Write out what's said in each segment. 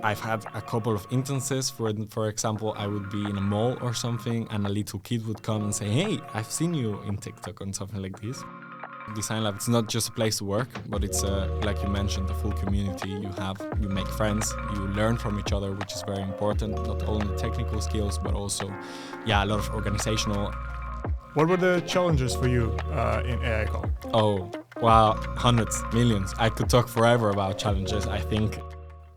I've had a couple of instances. For example, I would be in a mall or something, and a little kid would come and say, "Hey, I've seen you in TikTok," and something like this. DesignLab, it's not just a place to work, but it's like you mentioned, a full community. You make friends, you learn from each other, which is very important. Not only technical skills, but also, a lot of organizational. What were the challenges for you in AI Call? Oh, wow, hundreds, millions. I could talk forever about challenges, I think.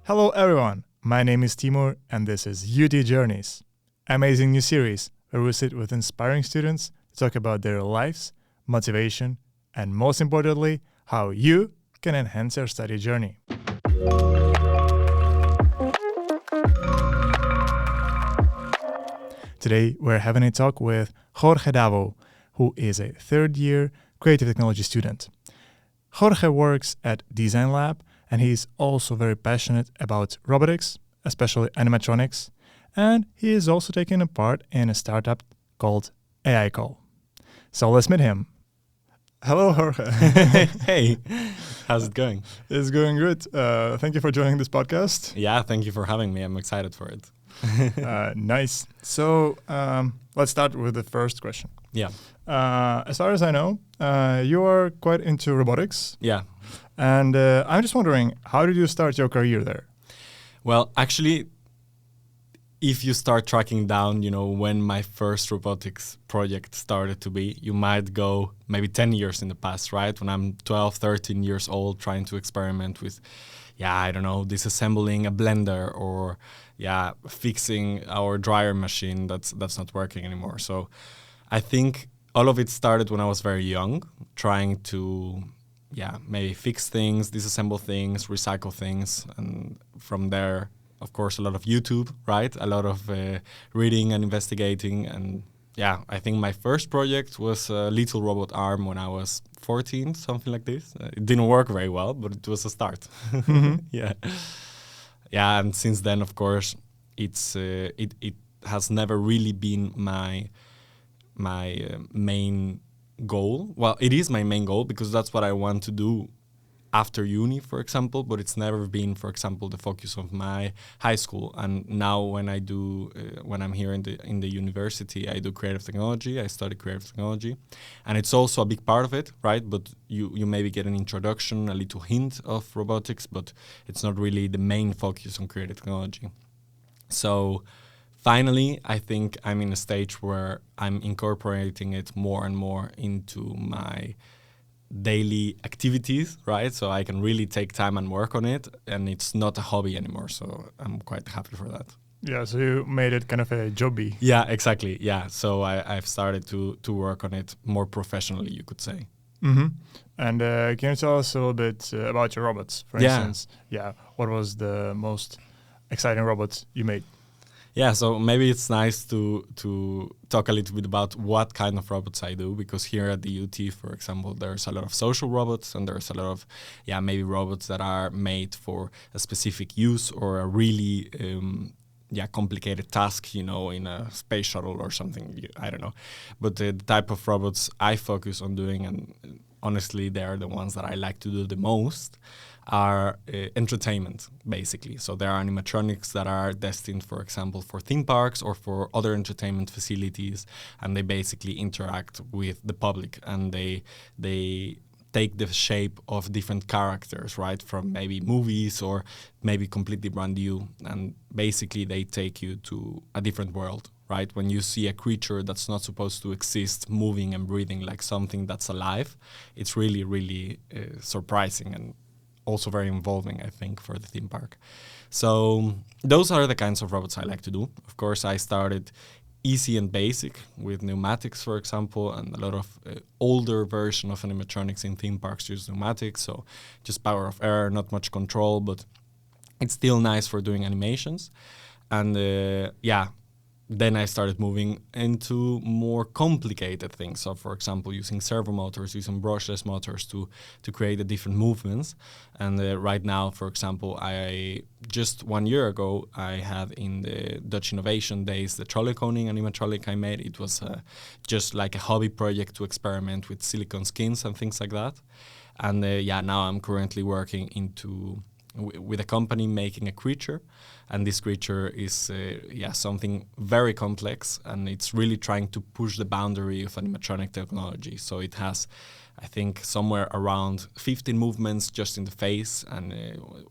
Hello everyone, my name is Timur and this is UT Journeys, amazing new series where we sit with inspiring students to talk about their lives, motivation, and most importantly, how you can enhance your study journey. Today, we're having a talk with Jorge Davó, who is a third-year creative technology student. Jorge works at DesignLab, and he's also very passionate about robotics, especially animatronics, and he is also taking a part in a startup called AI Call. So let's meet him. Hello, Jorge. Hey, how's it going? It's going good. Thank you for joining this podcast. Yeah, thank you for having me. I'm excited for it. Nice. So let's start with the first question. Yeah. As far as I know, you are quite into robotics. Yeah. And I'm just wondering, how did you start your career there? Well, actually, if you start tracking down, when my first robotics project started to be, you might go maybe 10 years in the past, right? When I'm 12, 13 years old, trying to experiment with, disassembling a blender or, fixing our dryer machine that's not working anymore. So I think all of it started when I was very young, trying to, maybe fix things, disassemble things, recycle things. And from there, of course, a lot of YouTube, right? A lot of reading and investigating. And I think my first project was a little robot arm when I was 14, something like this. It didn't work very well, but it was a start. Mm-hmm. Yeah, and since then, of course, it has never really been my main goal. Well, it is my main goal because that's what I want to do after uni, for example, but it's never been, for example, the focus of my high school. And now when I'm here in the university, I do creative technology. I study creative technology, and it's also a big part of it, right? But you maybe get an introduction, a little hint of robotics, but it's not really the main focus on creative technology. So finally, I think I'm in a stage where I'm incorporating it more and more into my daily activities, right? So I can really take time and work on it, and it's not a hobby anymore. So I'm quite happy for that. Yeah, so you made it kind of a jobby. Yeah, exactly. Yeah, so I've started to work on it more professionally, you could say. Mm-hmm. And can you tell us a little bit about your robots? For instance, what was the most exciting robot you made? Yeah, so maybe it's nice to talk a little bit about what kind of robots I do, because here at the UT, for example, there's a lot of social robots, and there's a lot of, maybe robots that are made for a specific use or a really, complicated task, in a space shuttle or something, I don't know. But the type of robots I focus on doing, and honestly, they are the ones that I like to do the most, are entertainment, basically. So there are animatronics that are destined, for example, for theme parks or for other entertainment facilities, and they basically interact with the public, and they take the shape of different characters, right, from maybe movies or maybe completely brand new, and basically they take you to a different world, right? When you see a creature that's not supposed to exist moving and breathing like something that's alive, it's really, really surprising and also very involving, I think, for the theme park. So those are the kinds of robots I like to do. Of course, I started easy and basic with pneumatics, for example, and a lot of older version of animatronics in theme parks use pneumatics, so just power of air, not much control, but it's still nice for doing animations. And then I started moving into more complicated things. So, for example, using servo motors, using brushless motors to create the different movements. And right now, for example, just 1 year ago, I had in the Dutch Innovation Days the trolley coning animatronic I made. It was just like a hobby project to experiment with silicone skins and things like that. And now I'm currently working into with a company making a creature, and this creature is something very complex, and it's really trying to push the boundary of animatronic technology. So it has, I think, somewhere around 15 movements just in the face, and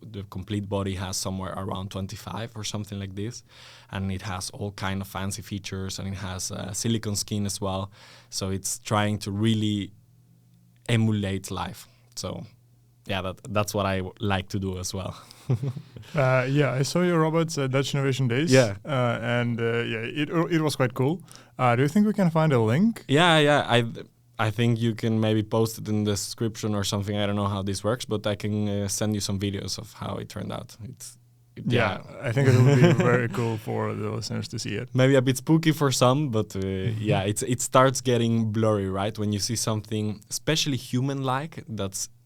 the complete body has somewhere around 25 or something like this. And it has all kind of fancy features, and it has silicone skin as well. So it's trying to really emulate life. So yeah, that's what I like to do as well. I saw your robots at Dutch Innovation Days. Yeah. It was quite cool. Do you think we can find a link? Yeah. I think you can maybe post it in the description or something. I don't know how this works, but I can send you some videos of how it turned out. I think it will be very cool for the listeners to see it. Maybe a bit spooky for some, but it starts getting blurry, right? When you see something especially human-like,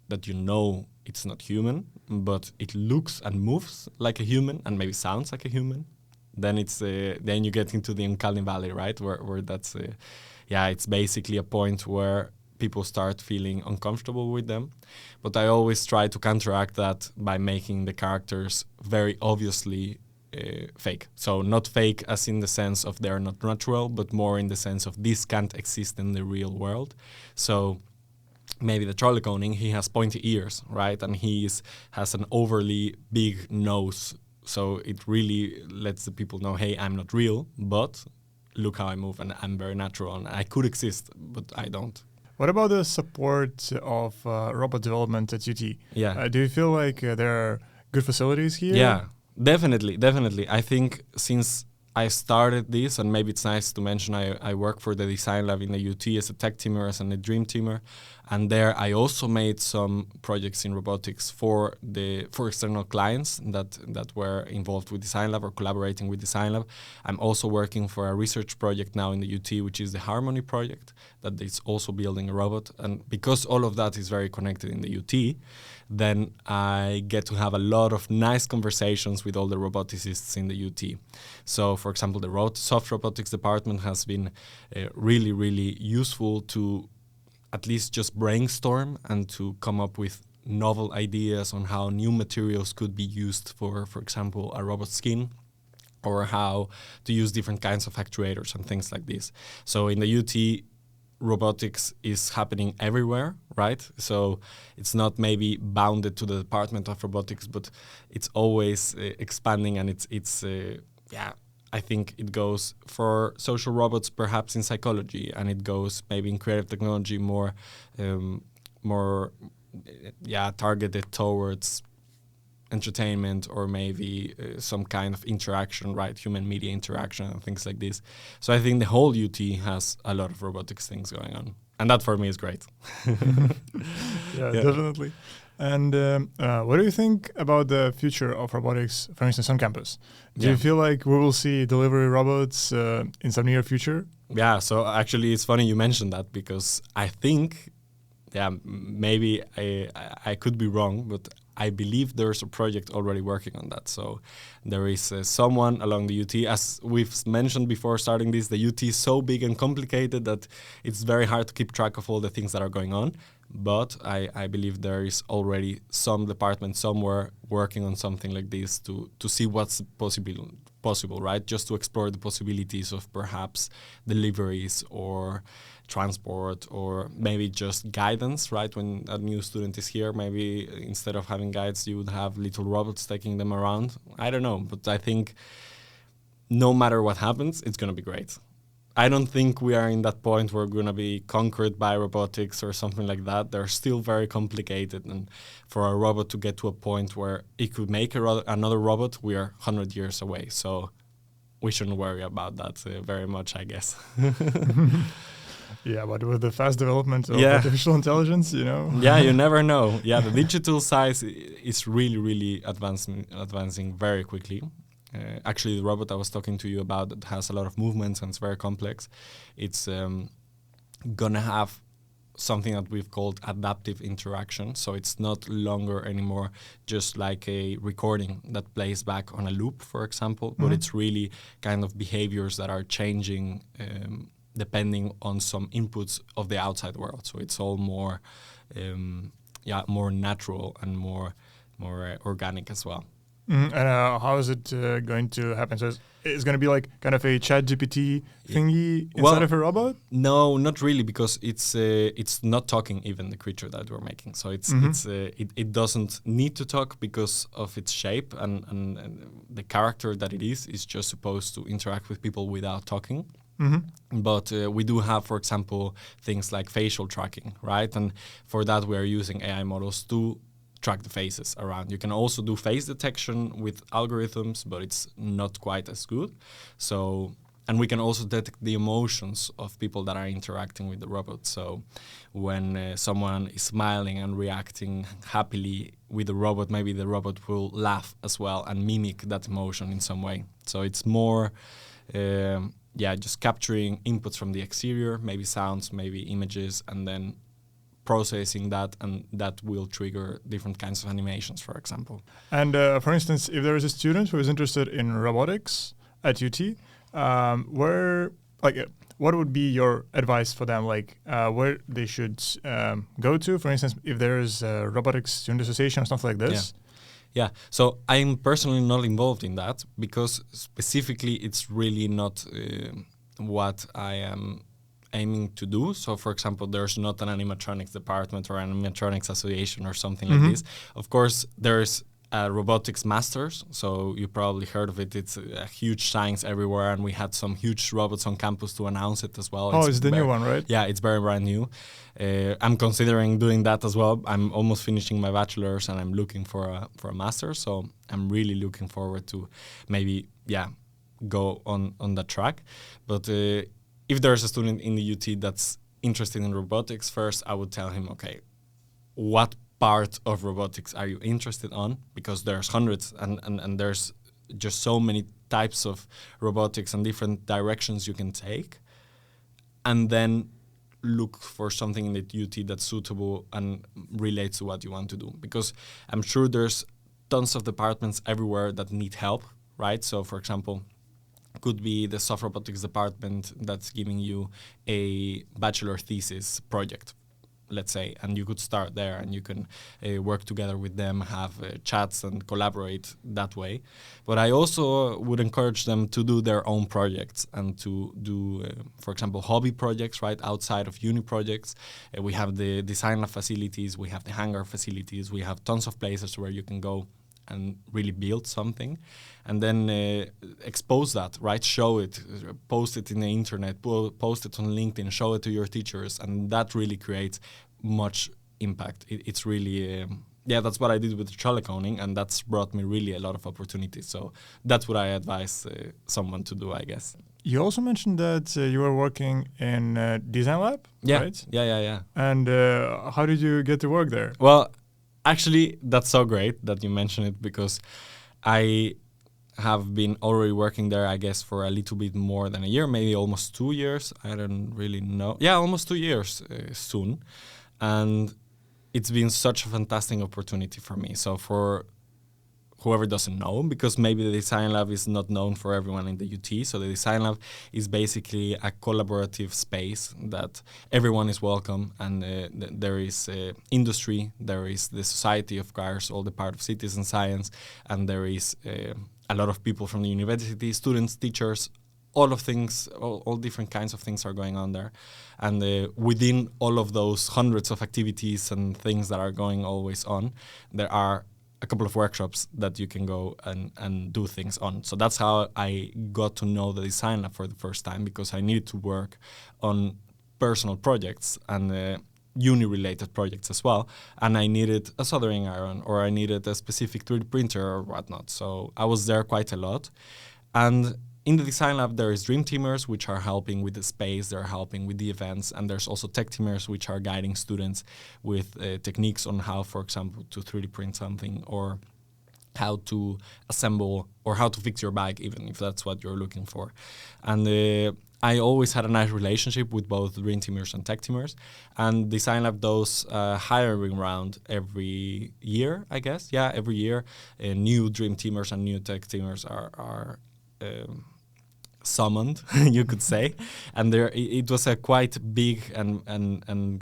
that you know it's not human, but it looks and moves like a human and maybe sounds like a human, then then you get into the uncanny valley, right? Where that's it's basically a point where people start feeling uncomfortable with them. But I always try to counteract that by making the characters very obviously fake. So not fake as in the sense of they're not natural, but more in the sense of this can't exist in the real world. So maybe the Trollekoning, he has pointy ears, right? And has an overly big nose. So it really lets the people know, hey, I'm not real, but look how I move, and I'm very natural, and I could exist, but I don't. What about the support of robot development at UT? Yeah. Do you feel like there are good facilities here? Yeah, definitely. I think since I started this, and maybe it's nice to mention I work for the DesignLab in the UT as a tech teamer, as a dream teamer, and there I also made some projects in robotics for external clients that were involved with DesignLab or collaborating with DesignLab. I'm also working for a research project now in the UT, which is the Harmony project, that is also building a robot. And because all of that is very connected in the UT, then I get to have a lot of nice conversations with all the roboticists in the UT. So, for example, the soft robotics department has been really, really useful to at least just brainstorm and to come up with novel ideas on how new materials could be used for example, a robot skin, or how to use different kinds of actuators and things like this. So in the UT, robotics is happening everywhere, right? So it's not maybe bounded to the Department of Robotics, but it's always expanding, and I think it goes for social robots perhaps in psychology, and it goes maybe in creative technology more targeted towards entertainment, or maybe some kind of interaction, right? Human media interaction and things like this. So I think the whole UT has a lot of robotics things going on. And that for me is great. Yeah, definitely. And what do you think about the future of robotics, for instance, on campus? Do you feel like we will see delivery robots in some near future? Yeah, so actually it's funny you mentioned that, because I think, maybe I could be wrong, but I believe there's a project already working on that. So there is someone along the UT, as we've mentioned before starting this, the UT is so big and complicated that it's very hard to keep track of all the things that are going on. But I believe there is already some department somewhere working on something like this to see what's possible, right? Just to explore the possibilities of perhaps deliveries or transport, or maybe just guidance, right? When a new student is here, maybe instead of having guides, you would have little robots taking them around. I don't know, but I think no matter what happens, it's going to be great. I don't think we are in that point where we're going to be conquered by robotics or something like that. They're still very complicated. And for a robot to get to a point where it could make another robot, we are 100 years away. So we shouldn't worry about that very much, I guess. Yeah, but with the fast development of artificial intelligence, Yeah, you never know. Yeah, the digital size is really, really advancing very quickly. Actually, the robot I was talking to you about that has a lot of movements and it's very complex. It's gonna have something that we've called adaptive interaction. So it's not longer anymore just like a recording that plays back on a loop, for example, but it's really kind of behaviors that are changing depending on some inputs of the outside world. So it's all more, more natural and more more organic as well. And how is it going to happen? So it's going to be like kind of a chat GPT thingy inside of a robot? No, not really, because it's not talking, even the creature that we're making. So it doesn't need to talk because of its shape, and the character that it is just supposed to interact with people without talking. But we do have, for example, things like facial tracking, right? And for that, we are using AI models to track the faces around. You can also do face detection with algorithms, but it's not quite as good. So, and we can also detect the emotions of people that are interacting with the robot. So when someone is smiling and reacting happily with the robot, maybe the robot will laugh as well and mimic that emotion in some way. So it's more just capturing inputs from the exterior, maybe sounds, maybe images, and then processing that, and that will trigger different kinds of animations, for example. And for instance, if there is a student who is interested in robotics at UT, what would be your advice for them? Like where they should go to? For instance, if there is a robotics student association or something like this. Yeah, so I'm personally not involved in that because specifically it's really not what I am aiming to do. So, for example, there's not an animatronics department or an animatronics association or something like this. Of course, there's robotics masters, so you probably heard of it. It's a huge science everywhere, and we had some huge robots on campus to announce it as well. Oh, it's the new one, right? Yeah, it's very brand new. I'm considering doing that as well. I'm almost finishing my bachelor's, and I'm looking for a master. So I'm really looking forward to maybe go on that track. But if there's a student in the UT that's interested in robotics, first I would tell him, okay, what part of robotics are you interested on? Because there's hundreds and there's just so many types of robotics and different directions you can take. And then look for something in the UT that's suitable and relates to what you want to do. Because I'm sure there's tons of departments everywhere that need help, right? So, for example, could be the soft robotics department that's giving you a bachelor thesis project, let's say, and you could start there and you can work together with them, have chats and collaborate that way. But I also would encourage them to do their own projects and to do, for example, hobby projects, right, outside of uni projects. We have the DesignLab facilities, we have the hangar facilities, we have tons of places where you can go and really build something, and then expose that, right? Show it, post it in the internet, post it on LinkedIn, show it to your teachers, and that really creates much impact. It's really, that's what I did with the teleconing, and that's brought me really a lot of opportunities. So that's what I advise someone to do, I guess. You also mentioned that you were working in DesignLab, right? Yeah. And how did you get to work there? Well, actually, that's so great that you mention it, because I have been already working there, I guess, for a little bit more than a year, maybe almost 2 years. I don't really know. Yeah, almost 2 years soon. And it's been such a fantastic opportunity for me. So for whoever doesn't know, because maybe the DesignLab is not known for everyone in the UT. So the DesignLab is basically a collaborative space that everyone is welcome, and there is industry, there is the society, of course, all the part of citizen science, and there is a lot of people from the university, students, teachers, all different kinds of things are going on there. And within all of those hundreds of activities and things that are going always on, there are a couple of workshops that you can go and do things on. So that's how I got to know the DesignLab for the first time, because I needed to work on personal projects and uni-related projects as well. And I needed a soldering iron, or I needed a specific 3D printer or whatnot. So I was there quite a lot. And in the DesignLab, there is Dream Teamers, which are helping with the space, they're helping with the events, and there's also Tech Teamers, which are guiding students with techniques on how, for example, to 3D print something, or how to assemble, or how to fix your bag, even if that's what you're looking for. And I always had a nice relationship with both Dream Teamers and Tech Teamers, and DesignLab does a hiring round every year, I guess. Yeah, every year, new Dream Teamers and new Tech Teamers are summoned, you could say, and it was a quite big and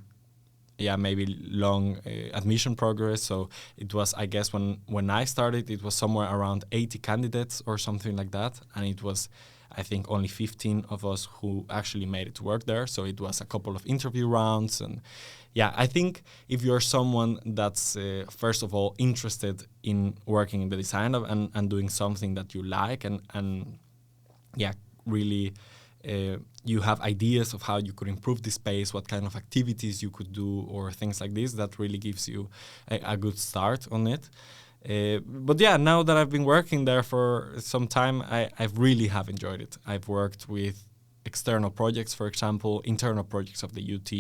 maybe long admission progress. So it was, I guess, when I started, it was somewhere around 80 candidates or something like that, and it was, I think, only 15 of us who actually made it to work there. So it was a couple of interview rounds. And I think if you're someone that's, first of all, interested in working in the design lab and doing something that you like and really you have ideas of how you could improve the space, what kind of activities you could do or things like this, that really gives you a good start on it. But now that I've been working there for some time, I really have enjoyed it. I've worked with external projects, for example, internal projects of the UT.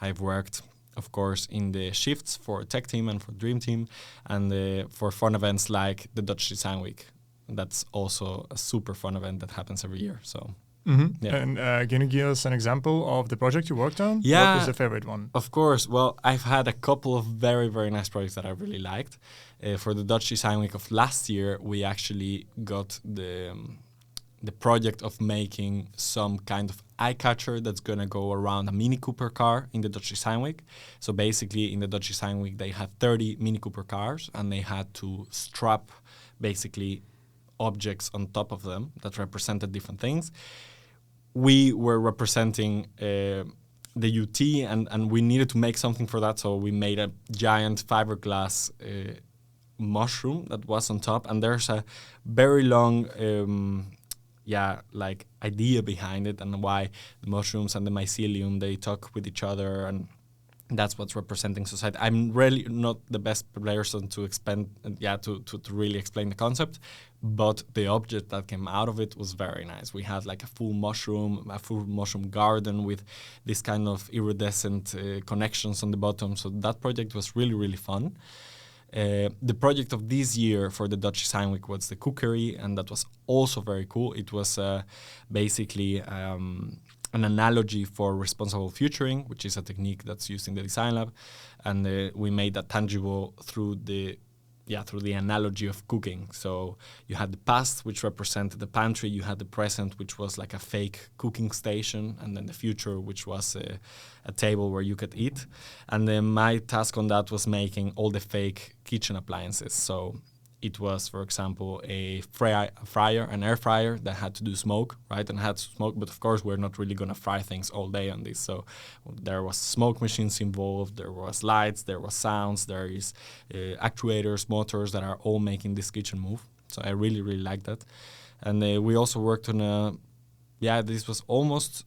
I've worked, of course, in the shifts for Tech Team and for Dream Team, and for fun events like the Dutch Design Week. That's also a super fun event that happens every year. So. Mm-hmm. Yeah. And can you give us an example of the project you worked on? Yeah. What was the favorite one? Of course. Well, I've had a couple of very, very nice projects that I really liked. For the Dutch Design Week of last year, we actually got the project of making some kind of eye catcher that's going to go around a Mini Cooper car in the Dutch Design Week. So basically, in the Dutch Design Week, they had 30 Mini Cooper cars, and they had to strap basically objects on top of them that represented different things. We were representing the UT, and we needed to make something for that, so we made a giant fiberglass mushroom that was on top, and there's a very long idea behind it, and why the mushrooms and the mycelium, they talk with each other, and that's what's representing society. I'm really not the best person to explain, to really explain the concept, but the object that came out of it was very nice. We had like a full mushroom garden with this kind of iridescent connections on the bottom. So that project was really, really fun. The project of this year for the Dutch Design Week was the cookery, and that was also very cool. It was basically an analogy for responsible futuring, which is a technique that's used in the Design Lab, and we made that tangible through the analogy of cooking. So you had the past, which represented the pantry, you had the present, which was like a fake cooking station, and then the future, which was a table where you could eat. And then my task on that was making all the fake kitchen appliances. So it was, for example, a fryer, an air fryer that had to do smoke, right? And had to smoke, but of course we're not really gonna fry things all day on this. So there was smoke machines involved, there was lights, there was sounds, there is actuators, motors that are all making this kitchen move. So I really, really like that. And we also worked on this was almost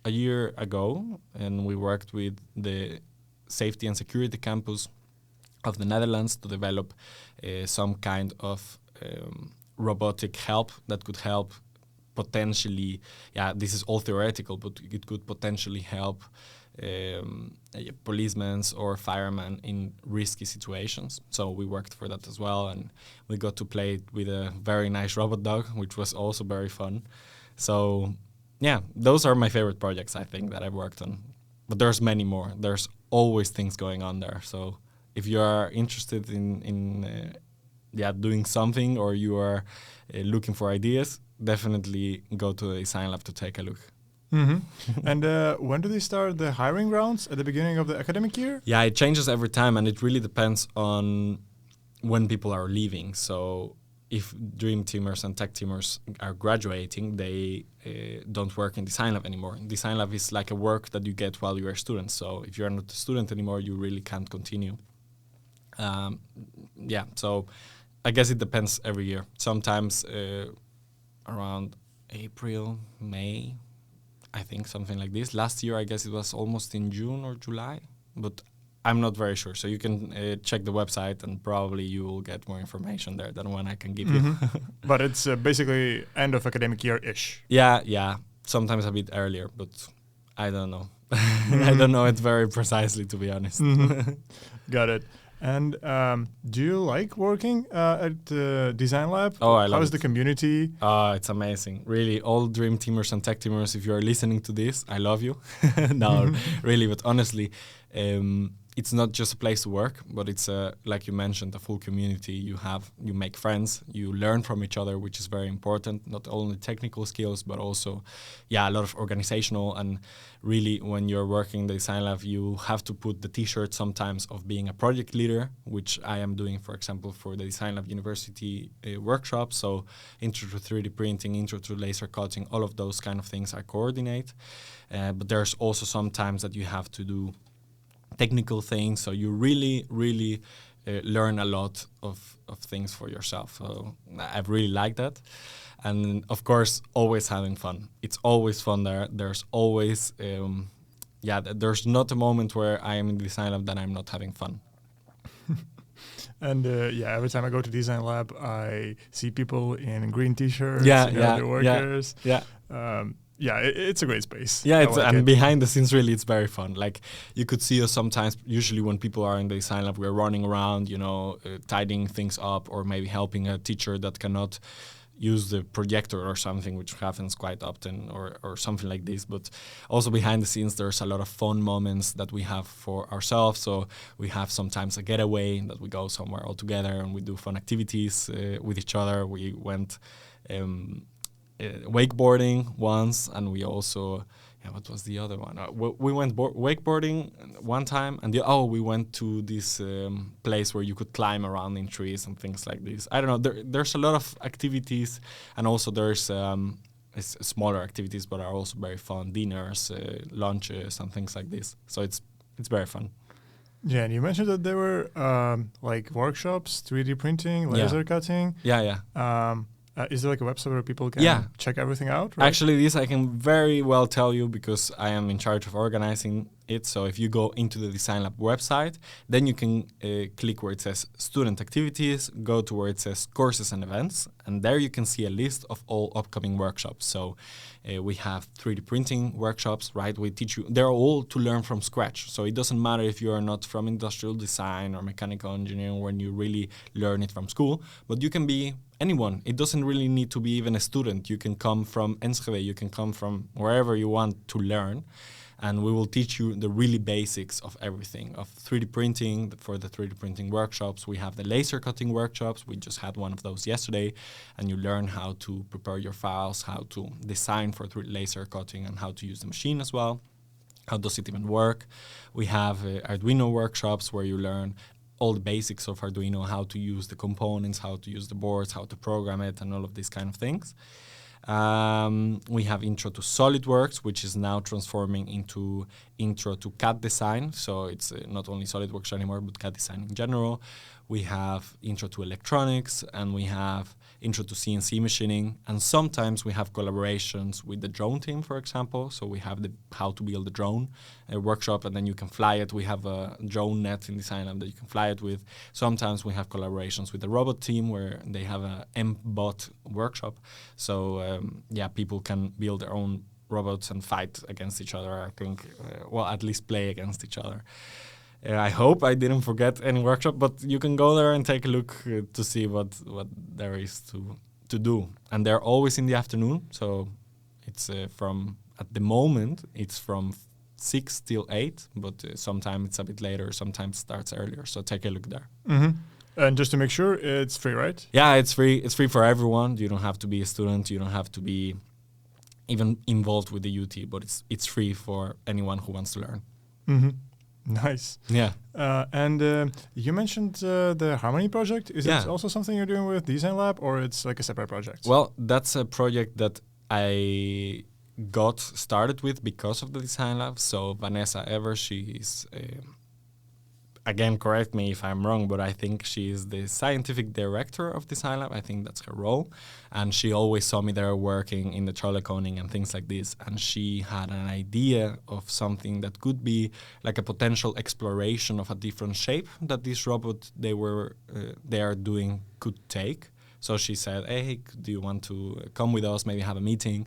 a year ago, and we worked with the Safety and Security Campus of the Netherlands to develop some kind of robotic help that could help potentially, this is all theoretical, but it could potentially help policemen or firemen in risky situations. So we worked for that as well, and we got to play with a very nice robot dog, which was also very fun. So those are my favorite projects, I think, that I've worked on. But there's many more. There's always things going on there. So if you are interested in doing something, or you are looking for ideas, definitely go to the DesignLab to take a look. Mm-hmm. And when do they start the hiring rounds? At the beginning of the academic year? Yeah, it changes every time, and it really depends on when people are leaving. So if Dream Teamers and Tech Teamers are graduating, they don't work in DesignLab anymore. DesignLab is like a work that you get while you're a student. So if you're not a student anymore, you really can't continue. So I guess it depends every year. Sometimes around April, May, I think, something like this. Last year, I guess it was almost in June or July, but I'm not very sure. So you can check the website, and probably you will get more information there than one I can give you. But it's basically end of academic year-ish. Yeah. Sometimes a bit earlier, but I don't know. I don't know it very precisely, to be honest. Got it. And do you like working at DesignLab? Oh, I love it. How's the community? It's amazing. Really, all Dream Teamers and Tech Teamers, if you are listening to this, I love you. No, really, but honestly, it's not just a place to work, but it's like you mentioned, a full community. You make friends, you learn from each other, which is very important. Not only technical skills, but also, a lot of organizational. And really, when you're working in the DesignLab, you have to put the T-shirt sometimes of being a project leader, which I am doing, for example, for the DesignLab University workshop. So, intro to 3D printing, intro to laser cutting, all of those kind of things I coordinate. But there's also sometimes that you have to do technical things, so you really learn a lot of things for yourself. So I really like that. And of course, always having fun. It's always fun there. There's always, there's not a moment where I am in DesignLab that I'm not having fun. And every time I go to DesignLab, I see people in green T-shirts, the workers. It's a great space. Yeah, and behind the scenes, really, it's very fun. Like, you could see us sometimes, usually when people are in the DesignLab, we're running around, tidying things up, or maybe helping a teacher that cannot use the projector or something, which happens quite often, or something like this. But also behind the scenes, there's a lot of fun moments that we have for ourselves. So we have sometimes a getaway that we go somewhere all together and we do fun activities with each other. We went wakeboarding once, and we also what was the other one? We went wakeboarding one time, and we went to this place where you could climb around in trees and things like this. I don't know. There's a lot of activities, and also there's smaller activities, but are also very fun. Dinners, lunches, and things like this. So it's very fun. Yeah, and you mentioned that there were like workshops, 3D printing, laser cutting. Is there like a website where people can check everything out? Right? Actually, this I can very well tell you because I am in charge of organizing it. So if you go into the DesignLab website, then you can click where it says student activities, go to where it says courses and events, and there you can see a list of all upcoming workshops. So we have 3D printing workshops, right? We teach you, they're all to learn from scratch. So it doesn't matter if you are not from industrial design or mechanical engineering when you really learn it from school, but you can be anyone. It doesn't really need to be even a student. You can come from Enschede, you can come from wherever you want to learn. And we will teach you the really basics of everything, of 3D printing. For the 3D printing workshops, we have the laser cutting workshops. We just had one of those yesterday. And you learn how to prepare your files, how to design for laser cutting, and how to use the machine as well. How does it even work? We have Arduino workshops where you learn all the basics of Arduino, how to use the components, how to use the boards, how to program it, and all of these kind of things. We have Intro to SolidWorks, which is now transforming into Intro to CAD design. So it's not only SolidWorks anymore, but CAD design in general. We have Intro to Electronics, and we have Intro to CNC machining. And sometimes we have collaborations with the drone team, for example. So we have the how to build a drone workshop, and then you can fly it. We have a drone net in DesignLab that you can fly it with. Sometimes we have collaborations with the robot team where they have a MBot workshop. So people can build their own robots and fight against each other, I think. At least play against each other. I hope I didn't forget any workshop, but you can go there and take a look to see what there is to do. And they're always in the afternoon, so it's at the moment, it's from 6 till 8, but sometimes it's a bit later, sometimes it starts earlier, so take a look there. Mm-hmm. And just to make sure, it's free, right? Yeah, it's free. It's free for everyone. You don't have to be a student. You don't have to be even involved with the UT, but it's free for anyone who wants to learn. Mm-hmm. Nice. Yeah. And you mentioned the Harmony project. Is it also something you're doing with DesignLab, or it's like a separate project? Well, that's a project that I got started with because of the DesignLab. So Vanessa Ever, she is, again, correct me if I'm wrong, but I think she is the scientific director of DesignLab. I think that's her role. And she always saw me there working in the trolley coning and things like this. And she had an idea of something that could be like a potential exploration of a different shape that this robot they are doing could take. So she said, hey, do you want to come with us, maybe have a meeting?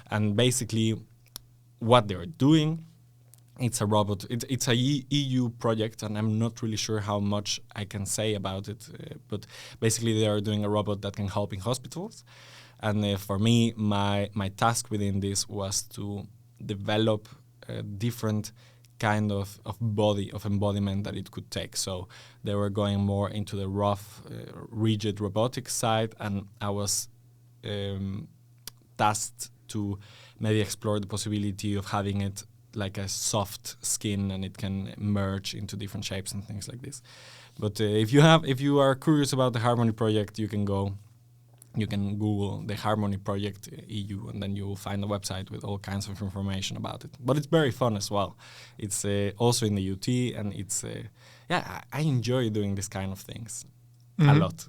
And basically what they're doing, it's a robot. It's a EU project, and I'm not really sure how much I can say about it. But basically, they are doing a robot that can help in hospitals. And for me, my task within this was to develop different kind of body of embodiment that it could take. So they were going more into the rough, rigid robotics side, and I was tasked to maybe explore the possibility of having it like a soft skin and it can merge into different shapes and things like this. But if you are curious about the Harmony project, you can Google the Harmony Project EU, and then you will find a website with all kinds of information about it. But it's very fun as well. It's also in the UT, and it's I enjoy doing this kind of things a lot.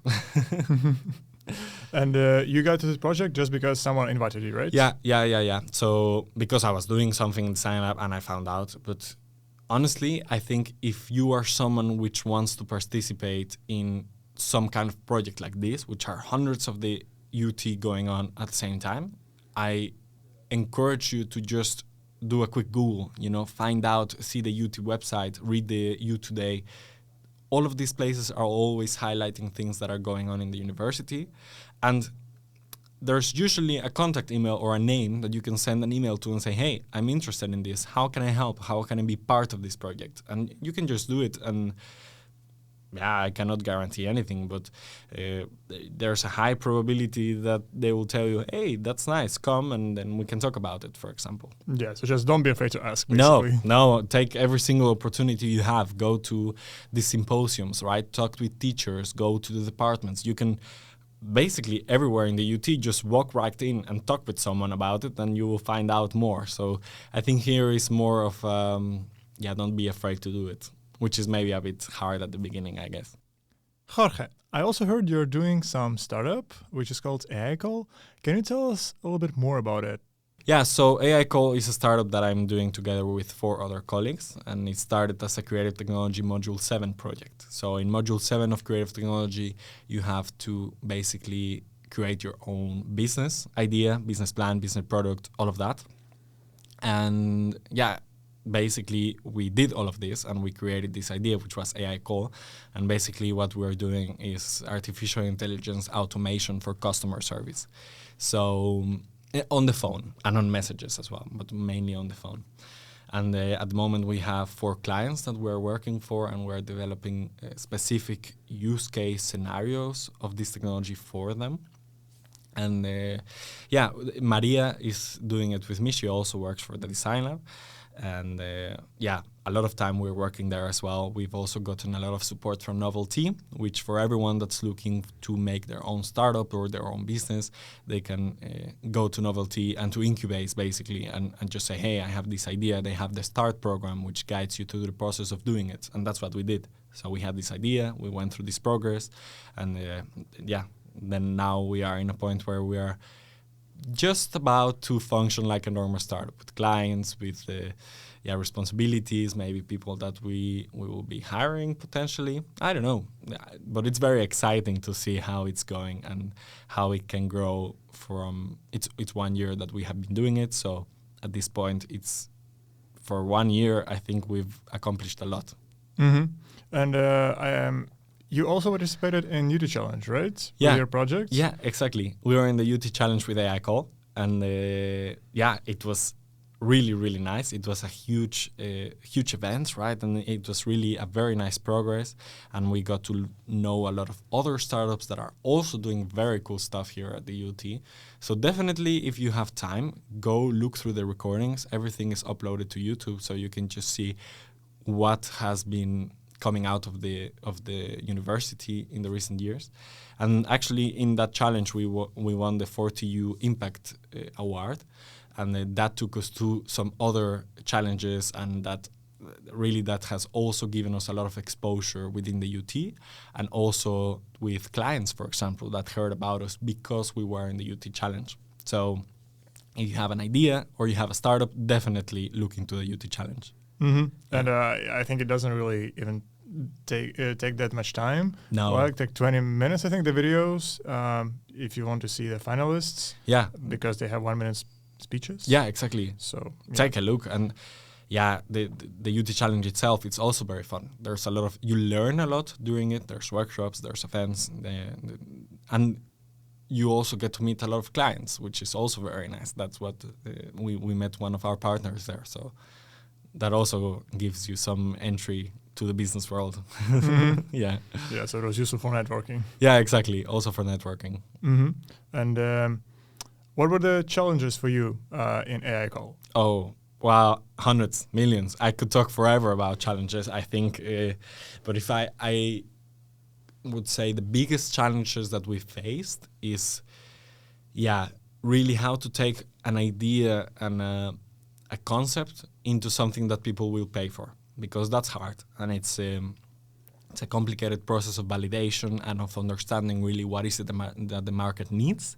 And you got to this project just because someone invited you, right? Yeah. So because I was doing something in DesignLab and I found out. But honestly, I think if you are someone which wants to participate in some kind of project like this, which are hundreds of the UT going on at the same time, I encourage you to just do a quick Google, find out, see the UT website, read the U Today. All of these places are always highlighting things that are going on in the university. And there's usually a contact email or a name that you can send an email to and say, hey, I'm interested in this. How can I help? How can I be part of this project? And you can just do it. And I cannot guarantee anything, but there's a high probability that they will tell you, hey, that's nice, come, and then we can talk about it, for example. Yeah, so just don't be afraid to ask, basically. No, take every single opportunity you have. Go to the symposiums, right? Talk with teachers, go to the departments. You can basically everywhere in the UT, just walk right in and talk with someone about it, and you will find out more. So I think here is more of, don't be afraid to do it, which is maybe a bit hard at the beginning, I guess. Jorge, I also heard you're doing some startup, which is called AI Call. Can you tell us a little bit more about it? Yeah, so AI Call is a startup that I'm doing together with 4 other colleagues, and it started as a Creative Technology Module 7 project. So in Module 7 of Creative Technology, you have to basically create your own business idea, business plan, business product, all of that. And basically we did all of this and we created this idea, which was AI Call. And basically what we're doing is artificial intelligence automation for customer service. So on the phone and on messages as well, but mainly on the phone. And at the moment we have 4 clients that we're working for, and we're developing specific use case scenarios of this technology for them. And Maria is doing it with me. She also works for the DesignLab. And a lot of time we're working there as well. We've also gotten a lot of support from Novelty, which for everyone that's looking to make their own startup or their own business, they can go to Novelty and to Incubase basically and just say, hey, I have this idea. They have the START program, which guides you through the process of doing it. And that's what we did. So we had this idea, we went through this progress, and then now we are in a point where we are just about to function like a normal startup with clients, with responsibilities, maybe people that we will be hiring potentially. I don't know, but it's very exciting to see how it's going and how it can grow from. It's 1 year that we have been doing it, so at this point, it's for 1 year. I think we've accomplished a lot. Mm-hmm. And you also participated in UT Challenge, right? Yeah. With your project? Yeah, exactly. We were in the UT Challenge with AI Call, and it was really, really nice. It was a huge event, right? And it was really a very nice progress, and we got to know a lot of other startups that are also doing very cool stuff here at the UT. So definitely, if you have time, go look through the recordings. Everything is uploaded to YouTube, so you can just see what has been coming out of the university in the recent years. And actually in that challenge we won the 40U Impact Award, and that took us to some other challenges, and that has also given us a lot of exposure within the UT, and also with clients, for example, that heard about us because we were in the UT Challenge. So if you have an idea or you have a startup, definitely look into the UT Challenge. Mm-hmm. And I think it doesn't really even take that much time. No. Like 20 minutes, I think, the videos, if you want to see the finalists. Yeah. Because they have 1 minute speeches. Yeah, exactly. So take a look. And the UT Challenge itself, it's also very fun. There's you learn a lot during it. There's workshops, there's events, and you also get to meet a lot of clients, which is also very nice. That's what we met one of our partners there. So that also gives you some entry to the business world. Yeah. Yeah, so it was useful for networking. Yeah, exactly. Also for networking. And what were the challenges for you in AI Call? Oh, well, hundreds, millions. I could talk forever about challenges, I think. But if I would say the biggest challenges that we faced is, really how to take an idea and a concept into something that people will pay for, because that's hard, and it's a complicated process of validation and of understanding really what is it that the market needs.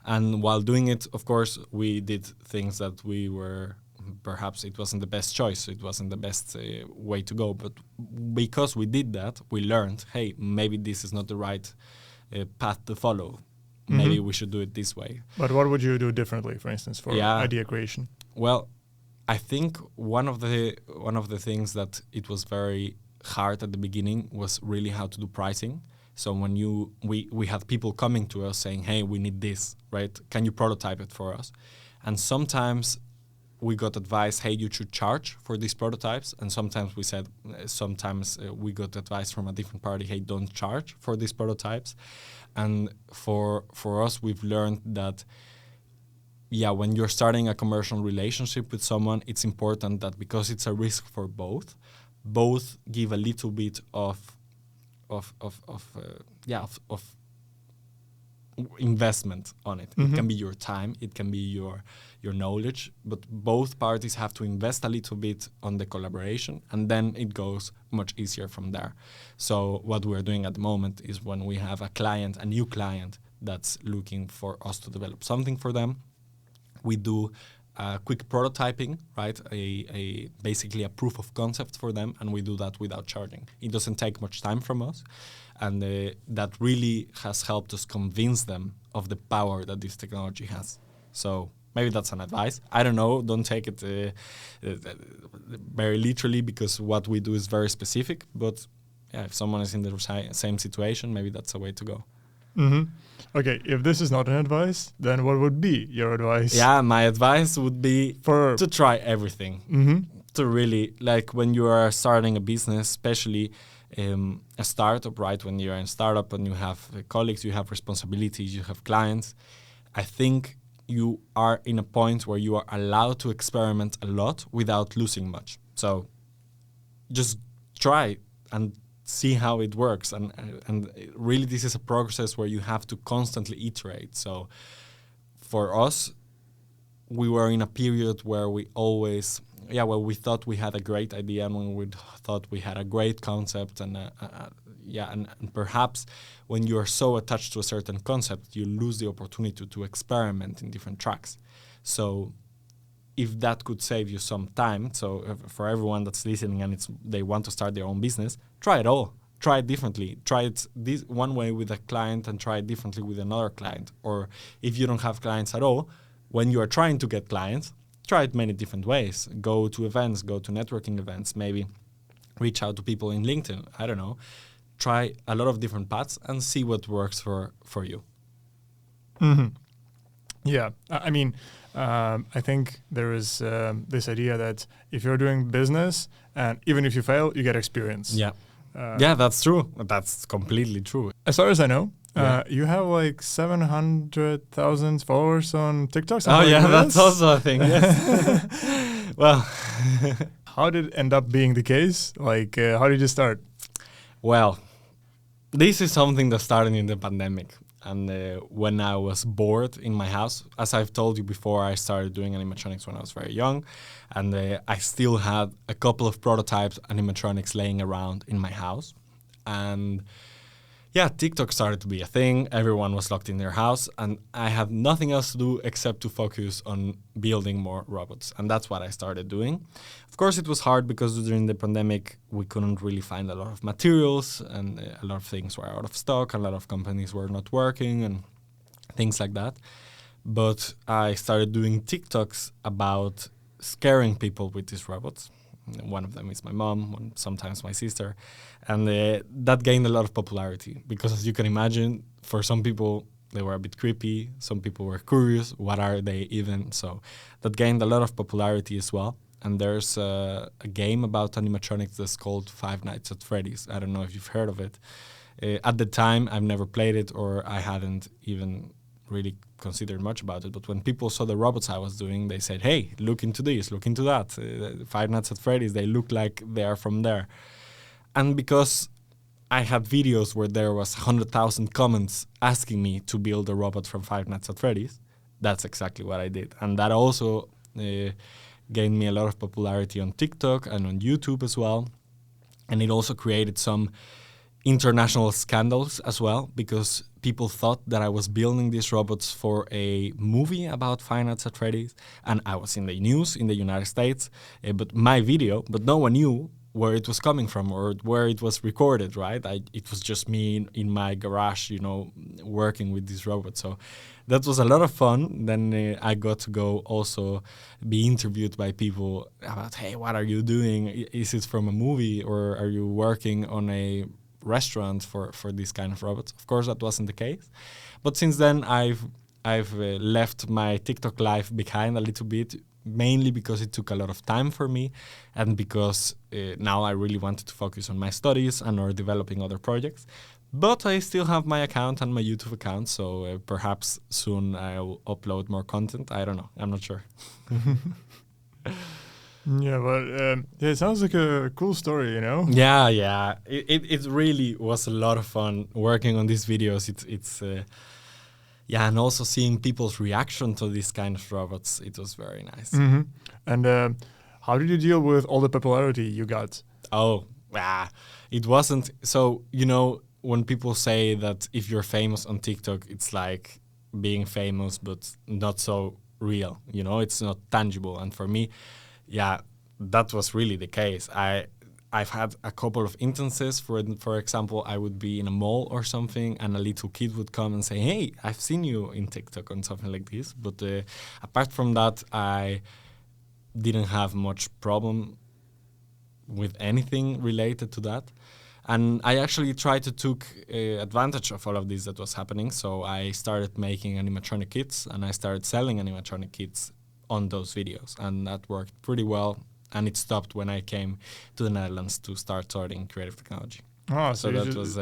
And while doing it, of course, we did things that we were, perhaps it wasn't the best choice, it wasn't the best way to go, but because we did that, we learned, hey, maybe this is not the right path to follow. Maybe we should do it this way. But what would you do differently, for instance, for idea creation? Well, I think one of the things that it was very hard at the beginning was really how to do pricing. So when we had people coming to us saying, hey, we need this, right? Can you prototype it for us? And sometimes we got advice, hey, you should charge for these prototypes. And sometimes we said, we got advice from a different party, hey, don't charge for these prototypes. And for us, we've learned that, when you're starting a commercial relationship with someone, it's important that, because it's a risk for both give a little bit of investment on it. It can be your time, it can be your knowledge, but both parties have to invest a little bit on the collaboration, and then it goes much easier from there. So what we're doing at the moment is, when we have a new client that's looking for us to develop something for them, we do quick prototyping, right? Basically a proof of concept for them, and we do that without charging. It doesn't take much time from us, and that really has helped us convince them of the power that this technology has. So maybe that's an advice. I don't know. Don't take it very literally, because what we do is very specific. But if someone is in the same situation, maybe that's a way to go. Okay, if this is not an advice, then what would be your advice? Yeah, my advice would be to try everything. To really, like, when you are starting a business, especially a startup, right? When you're in a startup and you have colleagues, you have responsibilities, you have clients, I think you are in a point where you are allowed to experiment a lot without losing much. So just try and see how it works, and really this is a process where you have to constantly iterate. So for us, we were in a period where we always we thought we had a great idea, and when we thought we had a great concept, and perhaps when you are so attached to a certain concept, you lose the opportunity to experiment in different tracks. So if that could save you some time, so for everyone that's listening and they want to start their own business, try it all. Try it differently. Try it this one way with a client and try it differently with another client. Or if you don't have clients at all, when you are trying to get clients, try it many different ways. Go to events, go to networking events, maybe reach out to people in LinkedIn. I don't know. Try a lot of different paths and see what works for you. Yeah, I mean, I think there is this idea that if you're doing business, and even if you fail, you get experience. Yeah, that's true. That's completely true. As far as I know, you have like 700,000 followers on TikTok. Oh yeah, that's also a thing. Yes. Well, how did it end up being the case? Like, how did you start? Well, this is something that started in the pandemic. And when I was bored in my house, as I've told you before, I started doing animatronics when I was very young. And I still had a couple of prototypes animatronics laying around in my house. And TikTok started to be a thing. Everyone was locked in their house. And I had nothing else to do except to focus on building more robots. And that's what I started doing. Of course, it was hard because during the pandemic, we couldn't really find a lot of materials, and a lot of things were out of stock. A lot of companies were not working and things like that. But I started doing TikToks about scaring people with these robots. One of them is my mom, sometimes my sister. And that gained a lot of popularity because, as you can imagine, for some people, they were a bit creepy. Some people were curious. What are they even? So that gained a lot of popularity as well. and there's a game about animatronics that's called Five Nights at Freddy's. I don't know if you've heard of it. At the time, I've never played it, or I hadn't even really considered much about it. But when people saw the robots I was doing, they said, hey, look into this, look into that. Five Nights at Freddy's, they look like they are from there. And because I had videos where there was 100,000 comments asking me to build a robot from Five Nights at Freddy's, that's exactly what I did. And that also gained me a lot of popularity on TikTok and on YouTube as well. And it also created some international scandals as well, because people thought that I was building these robots for a movie about Five Nights at Freddy's, and I was in the news in the United States, but no one knew where it was coming from or where it was recorded, right? It was just me in my garage, working with these robots. So that was a lot of fun. Then I got to go also be interviewed by people about, hey, what are you doing? Is it from a movie, or are you working on a restaurant for these kind of robots? Of course, that wasn't the case. But since then, I've left my TikTok life behind a little bit, mainly because it took a lot of time for me, and because now I really wanted to focus on my studies and or developing other projects. But I still have my account and my YouTube account, so perhaps soon I'll upload more content. I don't know. I'm not sure. Yeah, but it sounds like a cool story, Yeah. It really was a lot of fun working on these videos. It's and also seeing people's reaction to these kind of robots, it was very nice. Mm-hmm. And how did you deal with all the popularity you got? It wasn't so. When people say that if you're famous on TikTok, it's like being famous, but not so real. It's not tangible. And for me, that was really the case. I've had a couple of instances. For example, I would be in a mall or something, and a little kid would come and say, "Hey, I've seen you in TikTok," on something like this. But apart from that, I didn't have much problem with anything related to that. And I actually tried to take advantage of all of this that was happening. So I started making animatronic kits, and I started selling animatronic kits on those videos, and that worked pretty well. And it stopped when I came to the Netherlands to start studying creative technology. Oh, so that was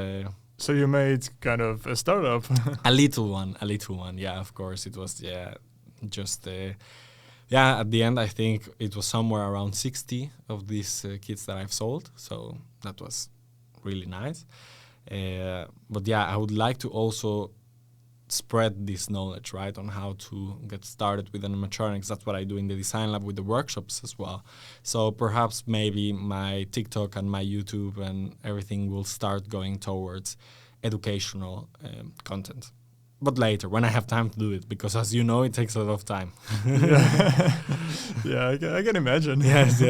So you made kind of a startup. a little one. Yeah, of course it was. At the end I think it was somewhere around 60 of these kits that I've sold. So that was really nice. But I would like to also spread this knowledge, right, on how to get started with animatronics. That's what I do in the DesignLab with the workshops as well. So perhaps maybe my TikTok and my YouTube and everything will start going towards educational content. But later, when I have time to do it, because as you know, it takes a lot of time. I can imagine. Yes.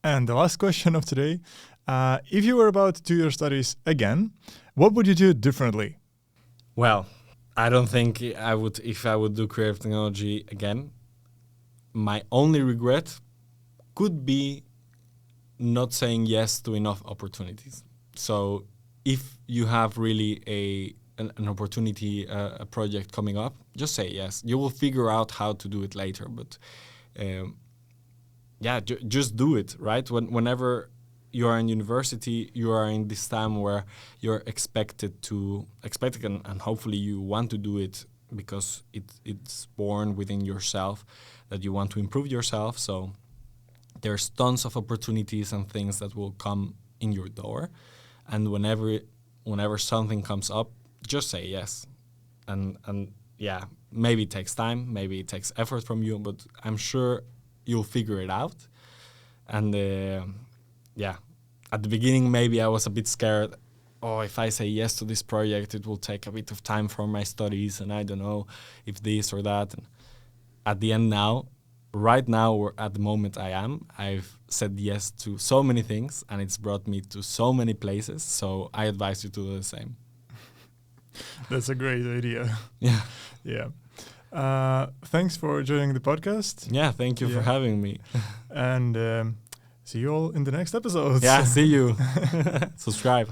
And the last question of today, if you were about to do your studies again, what would you do differently? Well, I don't think I would, if I would do creative technology again. My only regret could be not saying yes to enough opportunities. So if you have really an opportunity, a project coming up, just say yes. You will figure out how to do it later, but just do it, right? Whenever you are in university, you are in this time where you're expected and hopefully you want to do it because it's born within yourself that you want to improve yourself. So there's tons of opportunities and things that will come in your door. And whenever something comes up, just say yes. And maybe it takes time, maybe it takes effort from you, but I'm sure you'll figure it out. And at the beginning, maybe I was a bit scared. Oh, if I say yes to this project, it will take a bit of time from my studies, and I don't know if this or that. And at the end right now, or at the moment I've said yes to so many things, and it's brought me to so many places. So I advise you to do the same. That's a great idea. Yeah. Thanks for joining the podcast. Yeah, thank you for having me. And see you all in the next episode. Yeah, see you. Subscribe.